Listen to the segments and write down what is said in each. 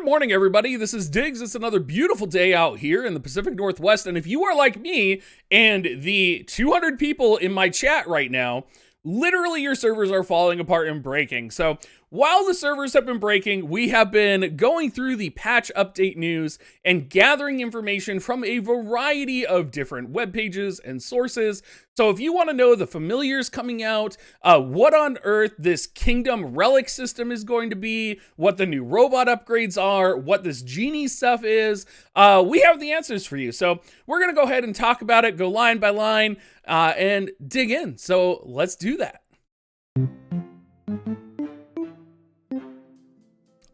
Good morning, everybody. This is Diggs. It's another beautiful day out here in the Pacific Northwest. And if you are like me and the 200 people in my chat right now, literally your servers are falling apart and breaking. So while the servers have been breaking, we have been going through the patch update news and gathering information from a variety of different web pages and sources. So if you want to know the familiars coming out, what on earth this Kingdom Relic system is going to be, what the new robot upgrades are, what this Genie stuff is, we have the answers for you. So we're going to go ahead and talk about it, go line by line, and dig in. So let's do that.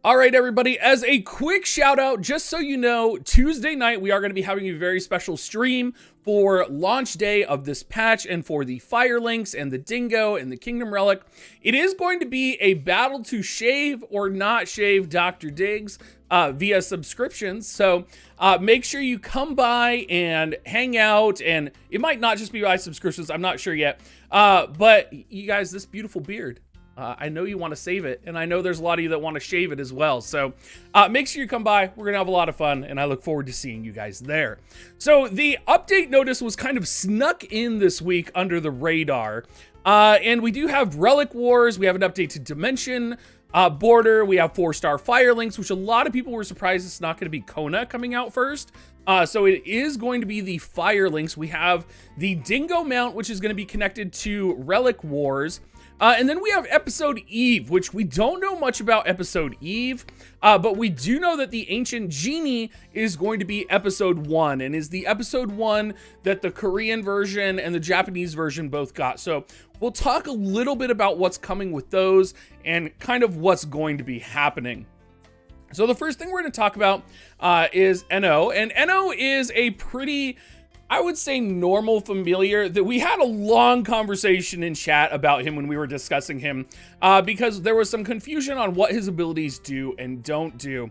All right, everybody, as a quick shout out, just so you know, Tuesday night, we are going to be having a very special stream for launch day of this patch and for the Firelinks and the Dingo and the Kingdom Relic. It is going to be a battle to shave or not shave Dr. Diggs via subscriptions. So make sure you come by and hang out, and it might not just be by subscriptions. I'm not sure yet. But you guys, this beautiful beard, I know you want to save it, and I know there's a lot of you that want to shave it as well. So make sure you come by. We're going to have a lot of fun, and I look forward to seeing you guys there. So the update notice was kind of snuck in this week under the radar. And we do have Relic Wars. We have an update to Dimension Border. We have 4-star Firelinks, which a lot of people were surprised it's not going to be Kona coming out first. So it is going to be the Firelinks. We have the Dingo Mount, which is going to be connected to Relic Wars. And then we have Episode Eve, which we don't know much about Episode Eve, but we do know that the Ancient Genie is going to be Episode 1, and is the Episode 1 that the Korean version and the Japanese version both got. So we'll talk a little bit about what's coming with those and kind of what's going to be happening. So the first thing we're going to talk about is NO, and NO is a pretty, I would say, normal familiar that we had a long conversation in chat about him when we were discussing him because there was some confusion on what his abilities do and don't do.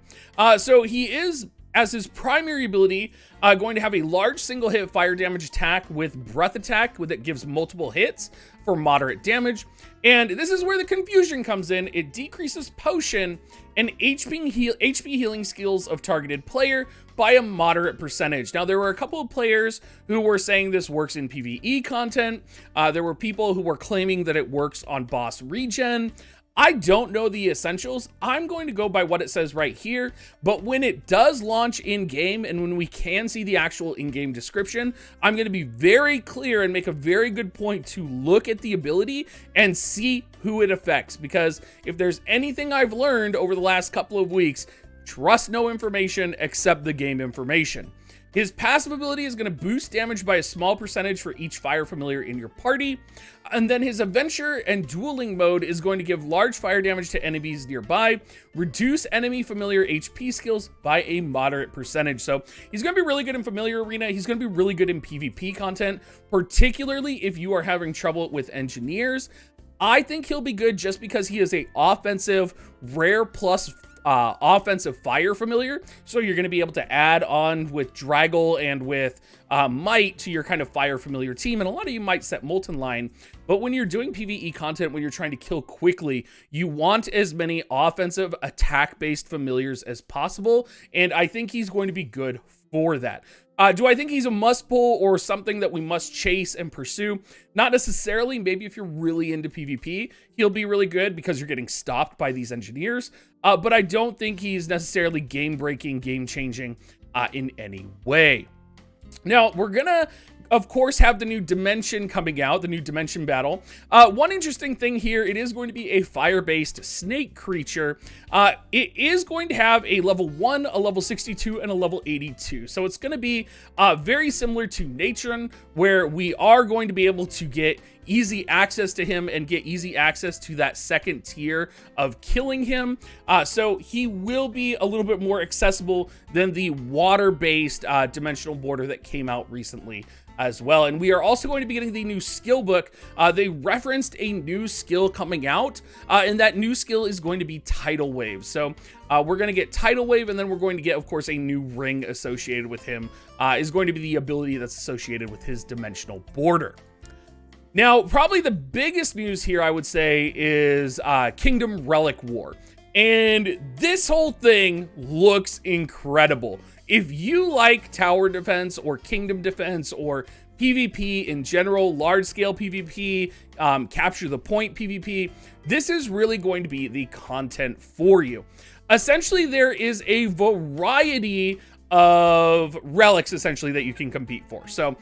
So he is, as his primary ability, going to have a large single hit fire damage attack with breath attack that gives multiple hits for moderate damage. And this is where the confusion comes in. It decreases potion and HP healing skills of targeted player by a moderate percentage. Now, there were a couple of players who were saying this works in PvE content. There were people who were claiming that it works on boss regen. I don't know the essentials. I'm going to go by what it says right here, but when it does launch in-game and when we can see the actual in-game description, I'm going to be very clear and make a very good point to look at the ability and see who it affects, because if there's anything I've learned over the last couple of weeks, trust no information except the game information. His passive ability is going to boost damage by a small percentage for each fire familiar in your party. And then his adventure and dueling mode is going to give large fire damage to enemies nearby, reduce enemy familiar HP skills by a moderate percentage. So he's going to be really good in familiar arena. He's going to be really good in PvP content, particularly if you are having trouble with engineers. I think he'll be good just because he is a offensive rare plus offensive fire familiar, so you're going to be able to add on with Draggle and with Might to your kind of fire familiar team, and a lot of you might set Molten Line, but when you're doing PvE content, when you're trying to kill quickly, you want as many offensive attack-based familiars as possible, and I think he's going to be good for that. Do I think he's a must pull or something that we must chase and pursue? Not necessarily. Maybe if you're really into PvP, he'll be really good because you're getting stopped by these engineers. But I don't think he's necessarily game-breaking, game-changing in any way. Now, we're gonna, of course, have the new Dimension coming out, the new Dimension battle. One interesting thing here, it is going to be a fire-based snake creature. It is going to have a level 1, a level 62, and a level 82. So it's going to be very similar to Natron, where we are going to be able to get easy access to him and get easy access to that second tier of killing him. So he will be a little bit more accessible than the water-based dimensional border that came out recently as well. And we are also going to be getting the new skill book. They referenced a new skill coming out, and that new skill is going to be Tidal Wave. So we're going to get Tidal Wave, and then we're going to get, of course, a new ring associated with him, is going to be the ability that's associated with his dimensional border. Now, probably the biggest news here, I would say, is Kingdom Relic War. And this whole thing looks incredible. If you like tower defense or kingdom defense or PvP in general, large scale PvP, capture the point PvP, this is really going to be the content for you. Essentially, there is a variety of relics essentially that you can compete for. So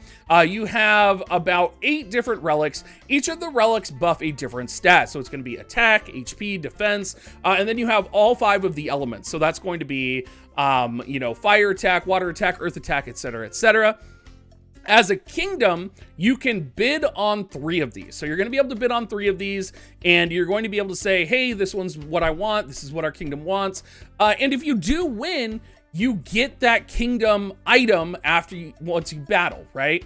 you have about 8 different relics. Each of the relics buff a different stat. So it's going to be attack, HP, defense, and then you have all 5 of the elements. So that's going to be, you know, fire attack, water attack, earth attack, etc., etc. As a kingdom, you can bid on 3 of these. So you're going to be able to bid on 3 of these, and you're going to be able to say, hey, this one's what I want. This is what our kingdom wants. And if you do win, you get that kingdom item once you battle, right?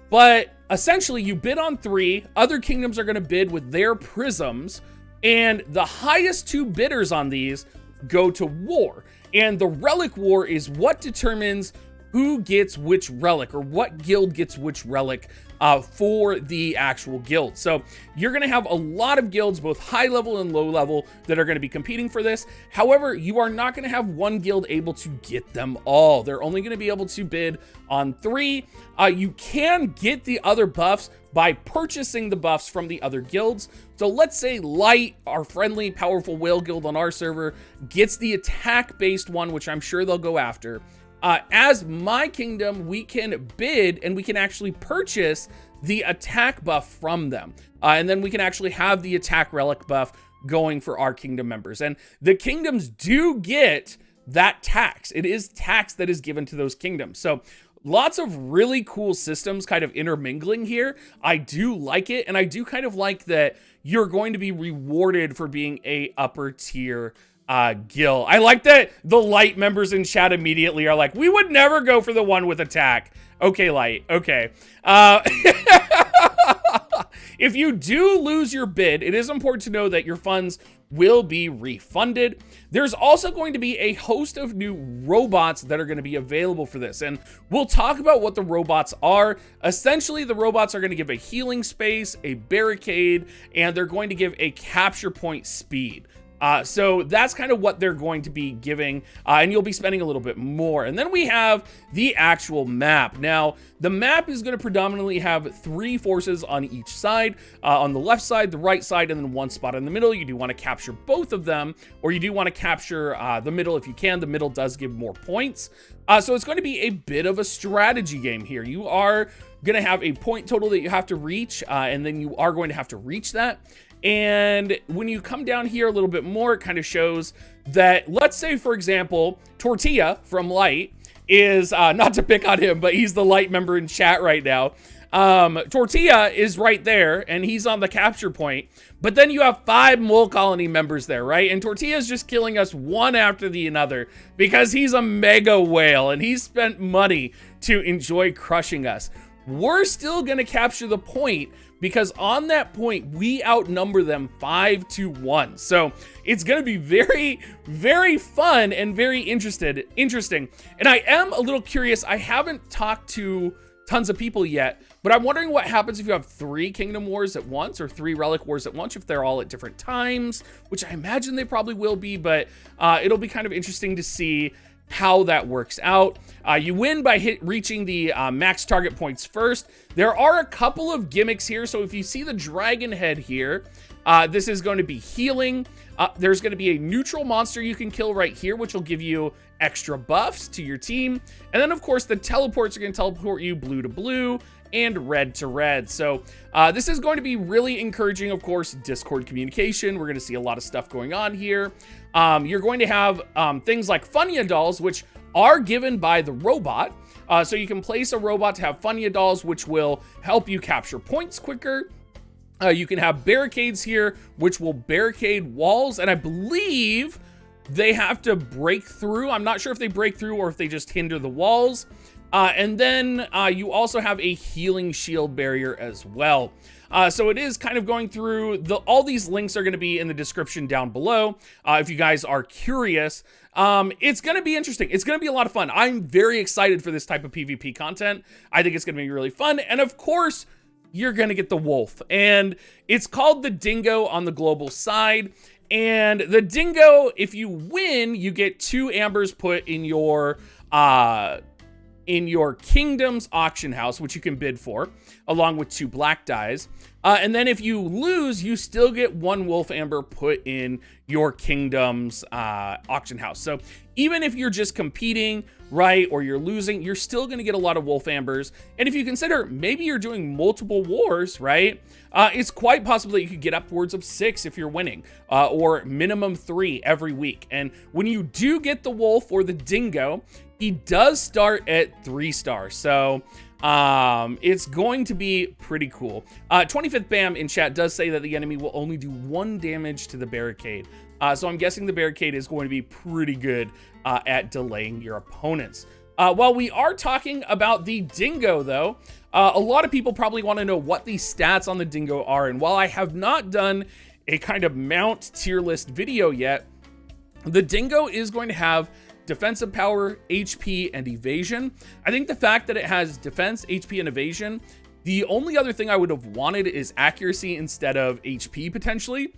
But essentially, you bid on 3. Other kingdoms are going to bid with their prisms, and the highest 2 bidders on these go to war. And the relic war is what determines who gets which relic, or what guild gets which relic for the actual guild. So you're going to have a lot of guilds, both high level and low level, that are going to be competing for this. However, you are not going to have one guild able to get them all. They're only going to be able to bid on 3. You can get the other buffs by purchasing the buffs from the other guilds. So let's say Light, our friendly, powerful whale guild on our server, gets the attack-based one, which I'm sure they'll go after. As my kingdom, we can bid and we can actually purchase the attack buff from them. And then we can actually have the attack relic buff going for our kingdom members. And the kingdoms do get that tax. It is tax that is given to those kingdoms. So lots of really cool systems kind of intermingling here. I do like it. And I do kind of like that you're going to be rewarded for being a upper tier guild. I like that the Light members in chat immediately are like, we would never go for the one with attack. Okay, Light. Okay. If you do lose your bid, it is important to know that your funds will be refunded. There's also going to be a host of new robots that are going to be available for this, and we'll talk about what the robots are. Essentially, the robots are going to give a healing space, a barricade, and they're going to give a capture point speed. So that's kind of what they're going to be giving, and you'll be spending a little bit more. And then we have the actual map. Now, the map is going to predominantly have 3 forces on each side. On the left side, the right side, and then 1 spot in the middle. You do want to capture both of them, or you do want to capture the middle if you can. The middle does give more points. So it's going to be a bit of a strategy game here. You are going to have a point total that you have to reach, and then you are going to have to reach that. And when you come down here a little bit more, it kind of shows that, let's say, for example, Tortilla from Light is, not to pick on him, but he's the Light member in chat right now. Tortilla is right there, and he's on the capture point. But then you have 5 Mole Colony members there, right? And Tortilla's just killing us one after the another because he's a mega whale, and he's spent money to enjoy crushing us. We're still going to capture the point because on that point, we outnumber them 5-1. So it's going to be very, very fun and very interesting. And I am a little curious. I haven't talked to tons of people yet, but I'm wondering what happens if you have 3 Kingdom Wars at once or 3 Relic Wars at once, if they're all at different times, which I imagine they probably will be, but it'll be kind of interesting to see how that works out. You win by reaching the max target points first. There are a couple of gimmicks here. So if you see the dragon head here, this is going to be healing. There's going to be a neutral monster you can kill right here, which will give you extra buffs to your team. And then, of course, the teleports are going to teleport you blue to blue and red to red. So this is going to be really encouraging, of course, Discord communication. We're going to see a lot of stuff going on here. You're going to have things like Funya dolls, which are given by the robot. So you can place a robot to have Funya dolls, which will help you capture points quicker. You can have barricades here, which will barricade walls. And I believe they have to break through. I'm not sure if they break through or if they just hinder the walls. And then you also have a healing shield barrier as well. So it is kind of going through all these links are going to be in the description down below. If you guys are curious, it's going to be interesting. It's going to be a lot of fun. I'm very excited for this type of PvP content. I think it's going to be really fun. And of course, you're going to get the wolf, and it's called the Dingo on the global side. And the Dingo, if you win, you get 2 ambers put in your kingdom's auction house, which you can bid for, along with 2 black dies. And then if you lose, you still get 1 wolf amber put in your kingdom's auction house. So even if you're just competing, right, or you're losing, you're still going to get a lot of wolf ambers. And if you consider maybe you're doing multiple wars, right, it's quite possible that you could get upwards of 6 if you're winning, or minimum 3 every week. And when you do get the wolf or the Dingo, he does start at 3 stars. So it's going to be pretty cool. 25th Bam in chat does say that the enemy will only do 1 damage to the barricade. So I'm guessing the barricade is going to be pretty good at delaying your opponents. While we are talking about the Dingo, though, a lot of people probably want to know what the stats on the Dingo are. And while I have not done a kind of mount tier list video yet, the Dingo is going to have defensive power, HP, and evasion. I think the fact that it has defense, HP, and evasion, the only other thing I would have wanted is accuracy instead of HP potentially.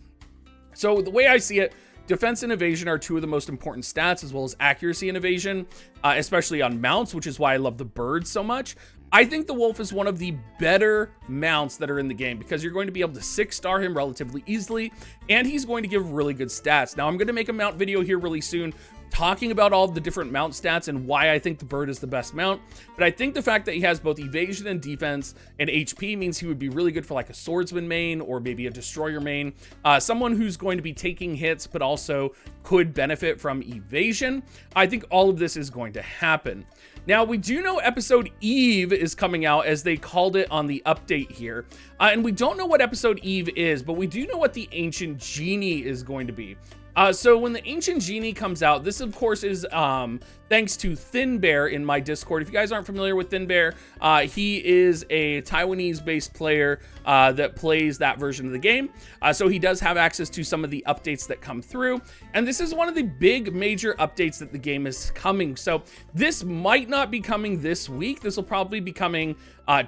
So the way I see it, defense and evasion are 2 of the most important stats, as well as accuracy and evasion, especially on mounts, which is why I love the bird so much. I think the wolf is one of the better mounts that are in the game because you're going to be able to 6-star him relatively easily, and he's going to give really good stats. Now, I'm going to make a mount video here really soon talking about all the different mount stats and why I think the bird is the best mount. But I think the fact that he has both evasion and defense and HP means he would be really good for like a swordsman main or maybe a destroyer main. Someone who's going to be taking hits but also could benefit from evasion. I think all of this is going to happen. Now, we do know episode Eve is coming out, as they called it on the update here. And we don't know what episode Eve is, but we do know what the Ancient Genie is going to be. So when the Ancient Genie comes out, this of course is thanks to Thin Bear in my Discord. If you guys aren't familiar with Thin Bear, he is a Taiwanese-based player that plays that version of the game. So he does have access to some of the updates that come through. And this is one of the big major updates that the game is coming. So this might not be coming this week. This will probably be coming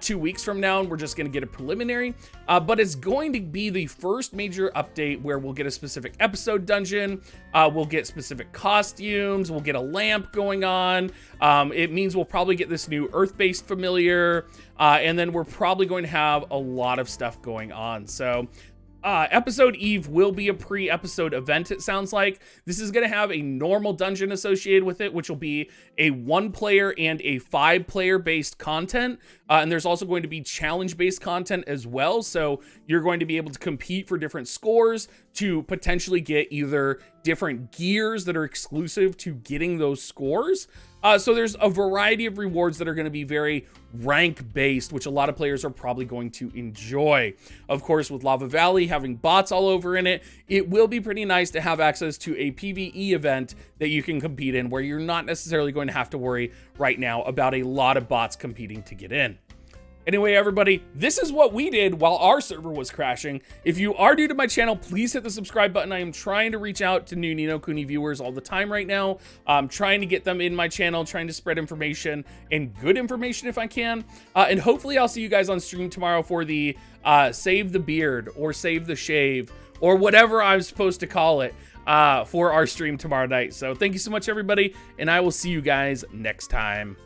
2 weeks from now, and we're just going to get a preliminary. But it's going to be the first major update where we'll get a specific episode dungeon. We'll get specific costumes. We'll get a lamp going on. It means we'll probably get this new Earth-based familiar. And then we're probably going to have a lot of stuff going on. So episode Eve will be a pre-episode event, it sounds like. This is going to have a normal dungeon associated with it, which will be a 1-player and a 5-player based content. And there's also going to be challenge-based content as well. So you're going to be able to compete for different scores to potentially get either different gears that are exclusive to getting those scores. So there's a variety of rewards that are going to be very rank-based, which a lot of players are probably going to enjoy. Of course, with Lava Valley having bots all over in it, it will be pretty nice to have access to a PvE event that you can compete in, where you're not necessarily going to have to worry right now about a lot of bots competing to get in. Anyway, everybody, this is what we did while our server was crashing. If you are new to my channel, please hit the subscribe button. I am trying to reach out to new Ni no Kuni viewers all the time right now. I'm trying to get them in my channel, trying to spread information and good information if I can. And hopefully I'll see you guys on stream tomorrow for the Save the Beard or Save the Shave or whatever I'm supposed to call it for our stream tomorrow night. So thank you so much, everybody, and I will see you guys next time.